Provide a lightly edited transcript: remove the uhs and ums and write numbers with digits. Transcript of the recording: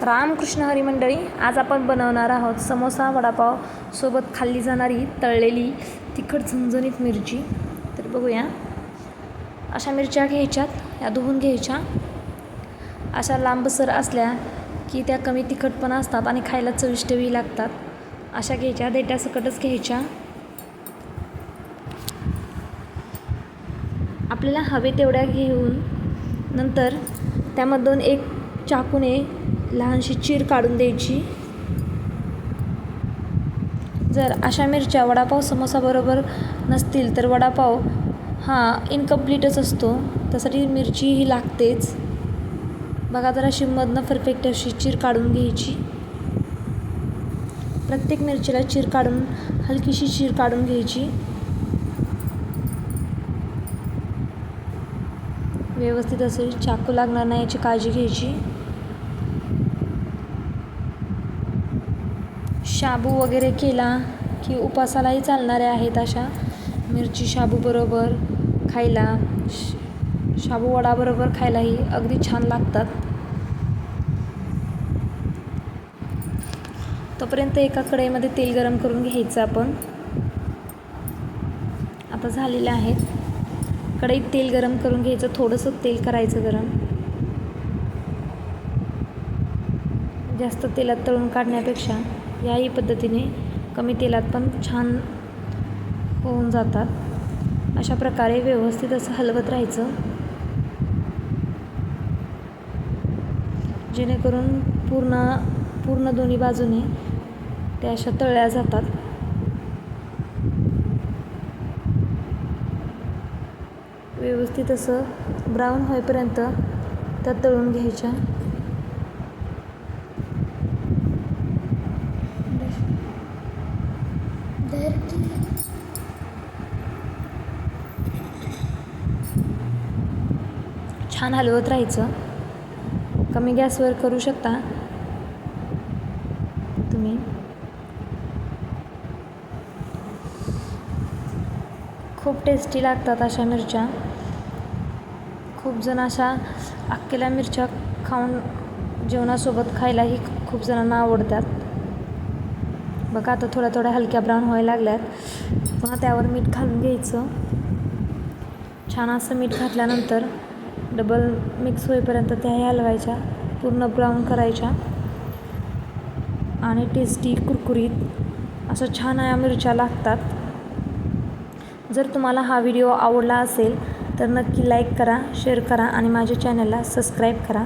रामकृष्ण हरी मंडळी, आज आपण बनवणार आहोत समोसा वडापाव सोबत खाल्ली जाणारी तळलेली तिखट झणझणीत मिरची. तर बघूया. अशा मिरच्या घ्यायच्यात, या धुवून घ्यायच्या. अशा लांबसर असल्या की त्या कमी तिखट पण असतात आणि खायला चविष्टही लागतात. अशा घ्यायच्या, देठासकटच घ्यायच्या. आपल्याला हवे तेवढ्या घेऊन नंतर त्यामधून एक चाकूने लहानशी चीर काढून द्यायची. जर अशा मिरच्या वडापाव समोसाबरोबर नसतील तर वडापाव हा इनकम्प्लीटच असतो, त्यासाठी मिरची ही लागतेच. बघा, जरा अशी मधनं परफेक्ट अशी चीर काढून घ्यायची. प्रत्येक मिरचीला चीर काढून हलकीशी चीर काढून घ्यायची. व्यवस्थित असे चाकू लागणार नाही याची काळजी घ्यायची. शाबू वगैरे केला की उपासालाही चालणारे आहेत अशा मिरची शाबू बरोबर खायला, शाबू वडाबरोबर खायलाही अगदी छान लागतात. तोपर्यंत एका कढईमध्ये तेल गरम करून घ्यायचं आपण. आता झालेले आहेत. कढईत तेल गरम करून घ्यायचं, थोडंसं तेल करायचं गरम. जास्त तेलात तळून काढण्यापेक्षा याही पद्धतीने कमी तेलात पण छान होऊन जातात. अशा प्रकारे व्यवस्थित असं हलवत राहायचं, जेणेकरून पूर्ण दोन्ही बाजूने त्या अशा तळल्या जातात. व्यवस्थित असं ब्राऊन होईपर्यंत त्या तळून घ्यायच्या. छान हलवत राहायचं. कमी गॅसवर करू शकता तुम्ही. खूप टेस्टी लागतात अशा मिरच्या. खूप जण अशा अख्खेल्या मिरच्या खाऊन जेवणासोबत खायलाही खूप जणांना आवडतात. बघा, आता थोड्या हलक्या ब्राऊन व्हायला लागल्यात. पुन्हा त्यावर मीठ घालून घ्यायचं. छान असं मीठ घातल्यानंतर डबल मिक्स होईपर्यंत त्याही हलवायच्या, पूर्ण ब्राऊन करायच्या. आणि टेस्टी कुरकुरीत असं छान या मिरच्या लागतात. जर तुम्हाला हा व्हिडिओ आवडला असेल तर नक्की लाईक करा, शेअर करा आणि माझ्या चॅनलला सबस्क्राईब करा.